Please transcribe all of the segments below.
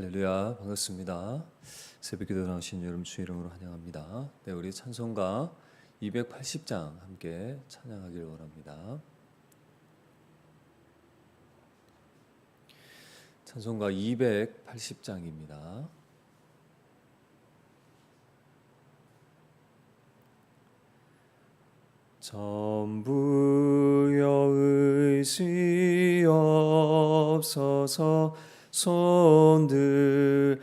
할렐루야, 반갑습니다. 새벽기도 나오신 여러분 주 이름으로 환영합니다. 네, 우리 찬송가 280장 함께 찬양하기를 원합니다. 찬송가 280장입니다. 전부여 의지 없어서 손들고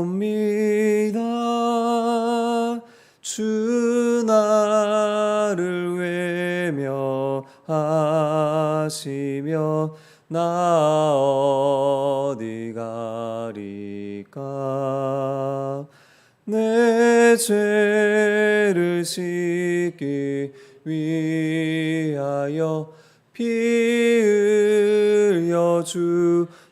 옵니다. 주 나를 외면하시며 나 어디 가리까. 내 죄를 씻기 위하여 피 흘려 주시니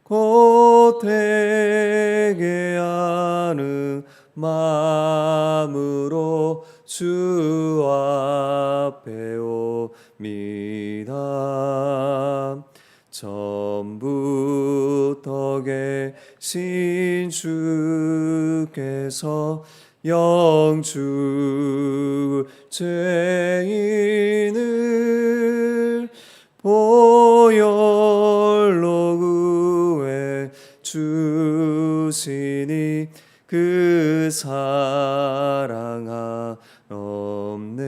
곧 회개하는 마음으로 주 앞에 옵니다. 전부터 계신 주께서 영죽을 죄인을 보혈로 구해 주시니 그 사랑 한없네.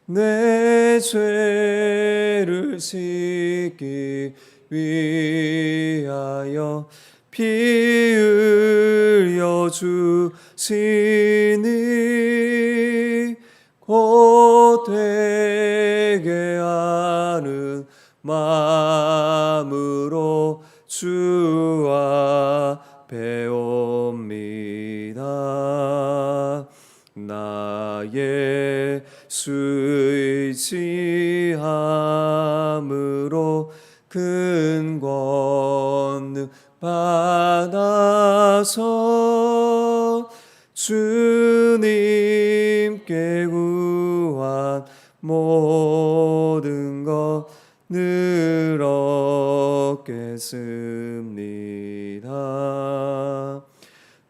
내 죄를 씻기 위하여 피 흘려 주시니 곧 회개하는 마음으로 주 앞에 옵니다. 나의 의지함으로 큰 권능 받아서 주님께 구한 모든 것 늘 얻겠습니다.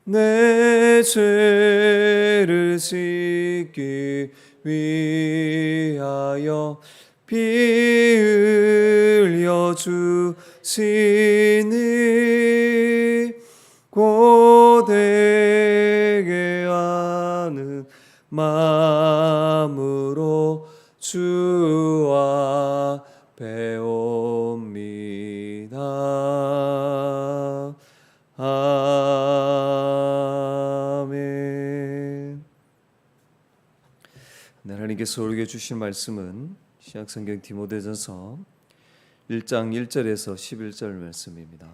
내 죄를 씻기 위하여 피 흘려 주시니 곧 회개하는 마음으로 주 앞에 옵니다. 아멘. 네, 하나님께서 우리에게 주신 말씀은 신약성경 디모데전서 1장 1절에서 11절 말씀입니다.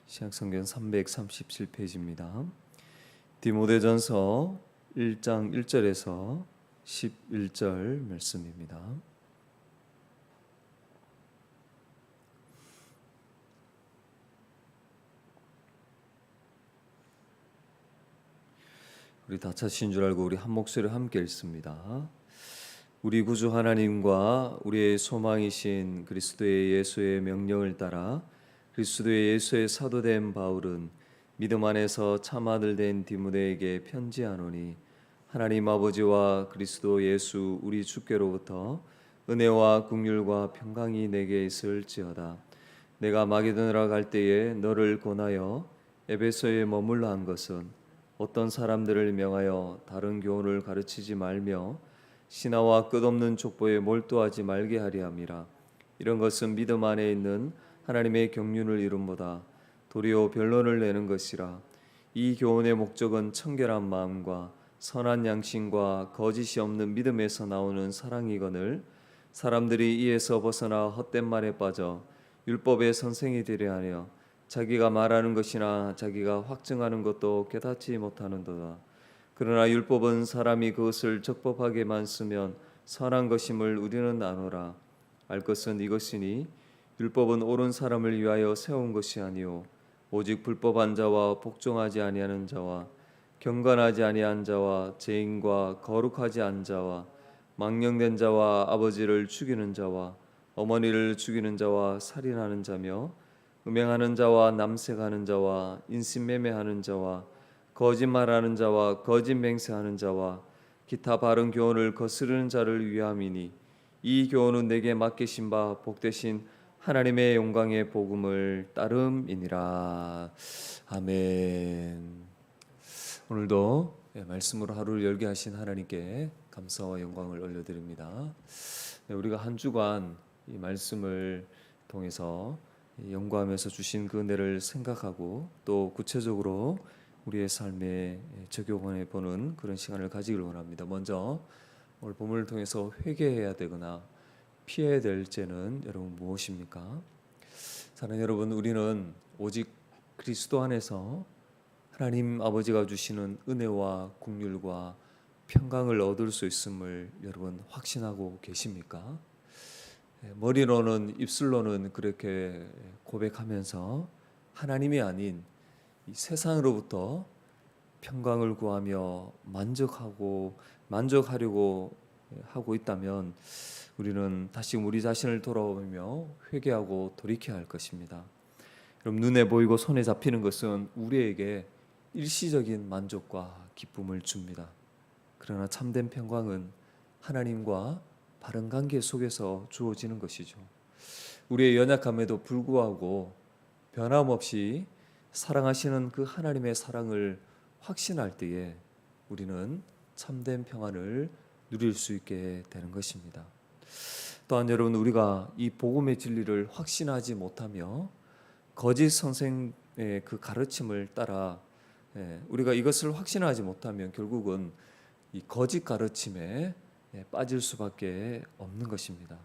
신약성경 337페이지입니다. 디모데전서 1장 1절에서 11절 말씀입니다. 우리 다 찾으신 줄 알고 우리 한 목소리로 함께 읽습니다. 우리 구주 하나님과 우리의 소망이신 그리스도의 예수의 명령을 따라 그리스도의 예수의 사도된 바울은 믿음 안에서 참 아들 된 디모데에게 편지하노니 하나님 아버지와 그리스도 예수 우리 주께로부터 은혜와 긍휼과 평강이 내게 있을지어다. 내가 마게도냐로 갈 때에 너를 권하여 에베소에 머물러 한 것은 어떤 사람들을 명하여 다른 교훈을 가르치지 말며 신하와 끝없는 족보에 몰두하지 말게 하리 함이라. 이런 것은 믿음 안에 있는 하나님의 경륜을 이룸보다 도리어 변론을 내는 것이라. 이 교훈의 목적은 청결한 마음과 선한 양심과 거짓이 없는 믿음에서 나오는 사랑이거늘 사람들이 이에서 벗어나 헛된 말에 빠져 율법의 선생이 되려 하며 자기가 말하는 것이나 자기가 확증하는 것도 깨닫지 못하는도다. 그러나 율법은 사람이 그것을 적법하게만 쓰면 선한 것임을 우리는 아노라. 알 것은 이것이니 율법은 옳은 사람을 위하여 세운 것이 아니요 오직 불법한 자와 복종하지 아니하는 자와 경건하지 아니한 자와 죄인과 거룩하지 않은 자와 망령된 자와 아버지를 죽이는 자와 어머니를 죽이는 자와 살인하는 자며 음행하는 자와 남색하는 자와 인신매매하는 자와 거짓말하는 자와 거짓 맹세하는 자와 기타 바른 교훈을 거스르는 자를 위함이니 이 교훈은 내게 맡기신 바 복되신 하나님의 영광의 복음을 따름이니라. 아멘. 오늘도 말씀으로 하루를 열게 하신 하나님께 감사와 영광을 올려드립니다. 우리가 한 주간 이 말씀을 통해서 연구하면서 주신 그 은혜를 생각하고 또 구체적으로 우리의 삶에 적용해 보는 그런 시간을 가지길 원합니다. 먼저 오늘 본문을 통해서 회개해야 되거나 피해야 될 죄는 여러분 무엇입니까? 사랑하는 여러분, 우리는 오직 그리스도 안에서 하나님 아버지가 주시는 은혜와 긍휼과 평강을 얻을 수 있음을 여러분 확신하고 계십니까? 머리로는, 입술로는 그렇게 고백하면서 하나님이 아닌 이 세상으로부터 평강을 구하며 만족하려고 하고 있다면 우리는 다시 우리 자신을 돌아보며 회개하고 돌이켜야 할 것입니다. 여러분, 눈에 보이고 손에 잡히는 것은 우리에게 일시적인 만족과 기쁨을 줍니다. 그러나 참된 평강은 하나님과 바른 관계 속에서 주어지는 것이죠. 우리의 연약함에도 불구하고 변함없이 사랑하시는 그 하나님의 사랑을 확신할 때에 우리는 참된 평안을 누릴 수 있게 되는 것입니다. 또한 여러분, 우리가 이 복음의 진리를 확신하지 못하며 거짓 선생의 그 가르침을 따라 우리가 이것을 확신하지 못하면 결국은 이 거짓 가르침에 빠질 수밖에 없는 것입니다.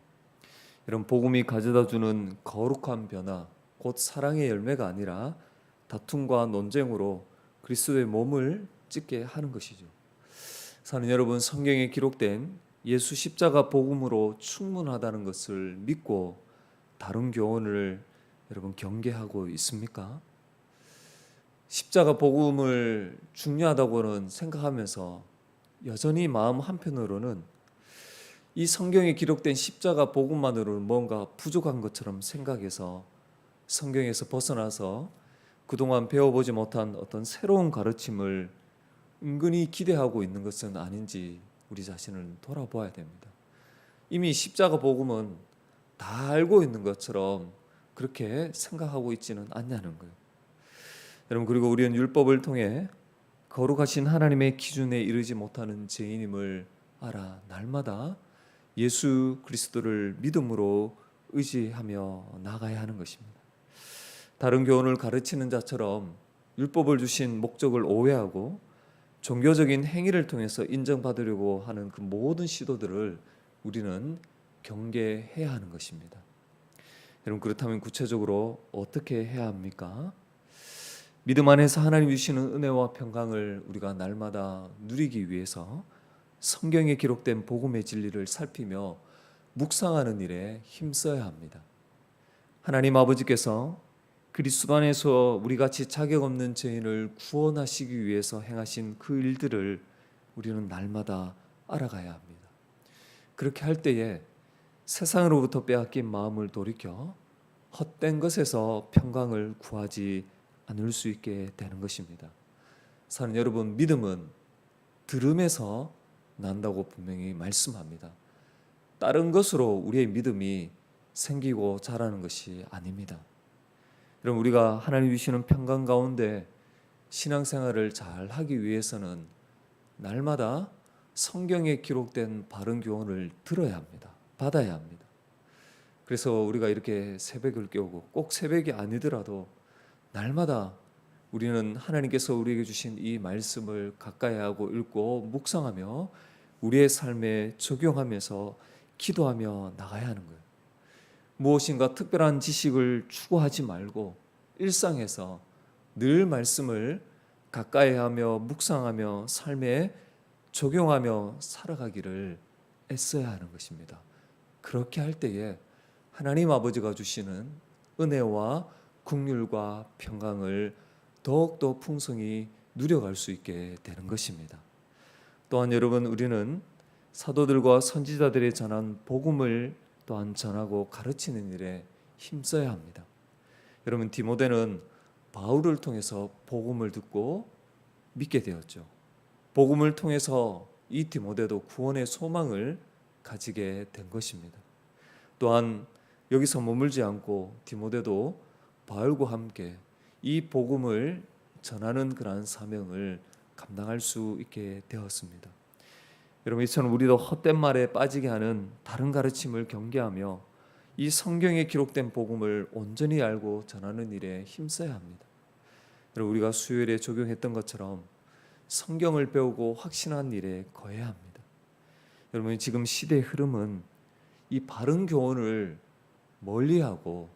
여러분, 복음이 가져다주는 거룩한 변화, 곧 사랑의 열매가 아니라 다툼과 논쟁으로 그리스도의 몸을 찢게 하는 것이죠. 사는 여러분, 성경에 기록된 예수 십자가 복음으로 충분하다는 것을 믿고 다른 교훈을 여러분 경계하고 있습니까? 십자가 복음을 중요하다고는 생각하면서 여전히 마음 한편으로는 이 성경에 기록된 십자가 복음만으로는 뭔가 부족한 것처럼 생각해서 성경에서 벗어나서 그동안 배워보지 못한 어떤 새로운 가르침을 은근히 기대하고 있는 것은 아닌지 우리 자신을 돌아보아야 됩니다. 이미 십자가 복음은 다 알고 있는 것처럼 그렇게 생각하고 있지는 않냐는 거예요. 여러분, 그리고 우리는 율법을 통해 거룩하신 하나님의 기준에 이르지 못하는 죄인임을 알아 날마다 예수 그리스도를 믿음으로 의지하며 나가야 하는 것입니다. 다른 교훈을 가르치는 자처럼 율법을 주신 목적을 오해하고 종교적인 행위를 통해서 인정받으려고 하는 그 모든 시도들을 우리는 경계해야 하는 것입니다. 여러분, 그렇다면 구체적으로 어떻게 해야 합니까? 믿음 안에서 하나님 주시는 은혜와 평강을 우리가 날마다 누리기 위해서 성경에 기록된 복음의 진리를 살피며 묵상하는 일에 힘써야 합니다. 하나님 아버지께서 그리스도 안에서 우리같이 자격 없는 죄인을 구원하시기 위해서 행하신 그 일들을 우리는 날마다 알아가야 합니다. 그렇게 할 때에 세상으로부터 빼앗긴 마음을 돌이켜 헛된 것에서 평강을 구하지 않을 수 있게 되는 것입니다. 사는 여러분, 믿음은 들음에서 난다고 분명히 말씀합니다. 다른 것으로 우리의 믿음이 생기고 자라는 것이 아닙니다. 여러분, 우리가 하나님 주시는 평강 가운데 신앙생활을 잘 하기 위해서는 날마다 성경에 기록된 바른 교훈을 들어야 합니다. 받아야 합니다. 그래서 우리가 이렇게 새벽을 깨우고 꼭 새벽이 아니더라도 날마다 우리는 하나님께서 우리에게 주신 이 말씀을 가까이 하고 읽고 묵상하며 우리의 삶에 적용하면서 기도하며 나가야 하는 거예요. 무엇인가 특별한 지식을 추구하지 말고 일상에서 늘 말씀을 가까이 하며 묵상하며 삶에 적용하며 살아가기를 애써야 하는 것입니다. 그렇게 할 때에 하나님 아버지가 주시는 은혜와 긍휼과 평강을 더욱더 풍성히 누려갈 수 있게 되는 것입니다. 또한 여러분, 우리는 사도들과 선지자들이 전한 복음을 또한 전하고 가르치는 일에 힘써야 합니다. 여러분, 디모데는 바울을 통해서 복음을 듣고 믿게 되었죠. 복음을 통해서 이 디모데도 구원의 소망을 가지게 된 것입니다. 또한 여기서 머물지 않고 디모데도 바울과 함께 이 복음을 전하는 그러한 사명을 감당할 수 있게 되었습니다. 여러분, 이처럼 우리도 헛된 말에 빠지게 하는 다른 가르침을 경계하며 이 성경에 기록된 복음을 온전히 알고 전하는 일에 힘써야 합니다. 여러분, 우리가 수요일에 적용했던 것처럼 성경을 배우고 확신한 일에 거해야 합니다. 여러분, 지금 시대의 흐름은 이 바른 교훈을 멀리하고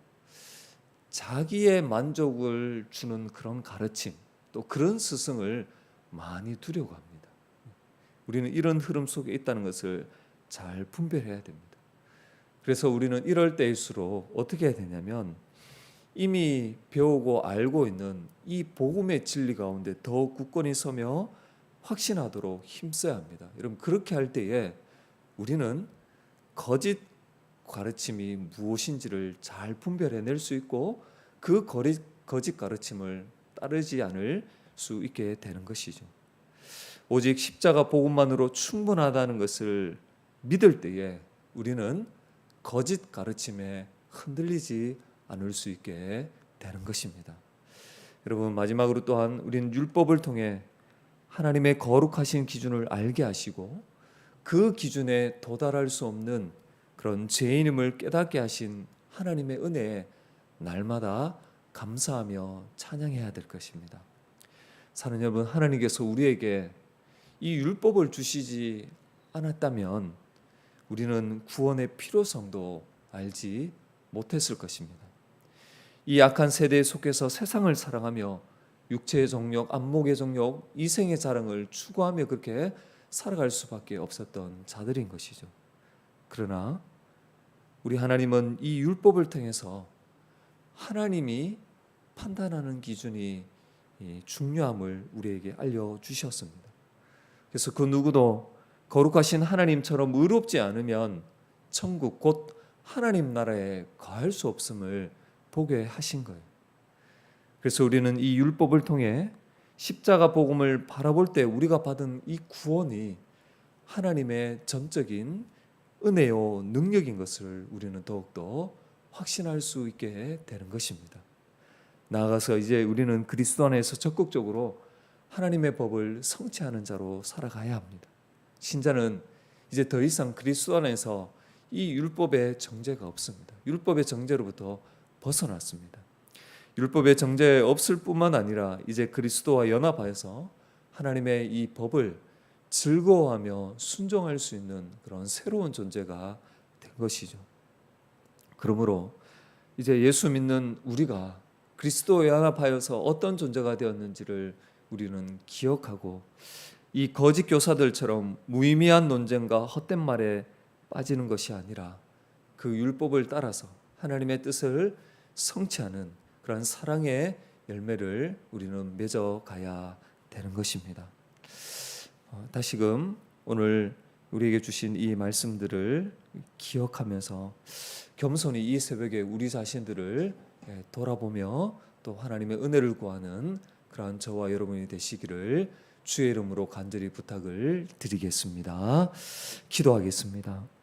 자기의 만족을 주는 그런 가르침, 또 그런 스승을 많이 두려고 합니다. 우리는 이런 흐름 속에 있다는 것을 잘 분별해야 됩니다. 그래서 우리는 이럴 때일수록 어떻게 해야 되냐면 이미 배우고 알고 있는 이 복음의 진리 가운데 더 굳건히 서며 확신하도록 힘써야 합니다. 여러분, 그렇게 할 때에 우리는 거짓 가르침이 무엇인지를 잘 분별해낼 수 있고 그 거짓 가르침을 따르지 않을 수 있게 되는 것이죠. 오직 십자가 복음만으로 충분하다는 것을 믿을 때에 우리는 거짓 가르침에 흔들리지 않을 수 있게 되는 것입니다. 여러분, 마지막으로 또한 우리는 율법을 통해 하나님의 거룩하신 기준을 알게 하시고 그 기준에 도달할 수 없는 그런 죄인임을 깨닫게 하신 하나님의 은혜에 날마다 감사하며 찬양해야 될 것입니다. 사는 여러분, 하나님께서 우리에게 이 율법을 주시지 않았다면 우리는 구원의 필요성도 알지 못했을 것입니다. 이 악한 세대에 속해서 세상을 사랑하며 육체의 정욕, 안목의 정욕, 이생의 자랑을 추구하며 그렇게 살아갈 수밖에 없었던 자들인 것이죠. 그러나 우리 하나님은 이 율법을 통해서 하나님이 판단하는 기준이 중요함을 우리에게 알려주셨습니다. 그래서 그 누구도 거룩하신 하나님처럼 의롭지 않으면 천국 곧 하나님 나라에 거할 수 없음을 보게 하신 거예요. 그래서 우리는 이 율법을 통해 십자가 복음을 바라볼 때 우리가 받은 이 구원이 하나님의 전적인 은혜요 능력인 것을 우리는 더욱더 확신할 수 있게 되는 것입니다. 나아가서 이제 우리는 그리스도 안에서 적극적으로 하나님의 법을 성취하는 자로 살아가야 합니다. 신자는 이제 더 이상 그리스도 안에서 이 율법의 정죄가 없습니다. 율법의 정죄로부터 벗어났습니다. 율법의 정죄 없을 뿐만 아니라 이제 그리스도와 연합하여서 하나님의 이 법을 즐거워하며 순종할 수 있는 그런 새로운 존재가 된 것이죠. 그러므로 이제 예수 믿는 우리가 그리스도와 연합하여서 어떤 존재가 되었는지를 우리는 기억하고 이 거짓 교사들처럼 무의미한 논쟁과 헛된 말에 빠지는 것이 아니라 그 율법을 따라서 하나님의 뜻을 성취하는 그런 사랑의 열매를 우리는 맺어가야 되는 것입니다. 다시금 오늘 우리에게 주신 이 말씀들을 기억하면서 겸손히 이 새벽에 우리 자신들을 돌아보며 또 하나님의 은혜를 구하는 그러한 저와 여러분이 되시기를 주의 이름으로 간절히 부탁을 드리겠습니다. 기도하겠습니다.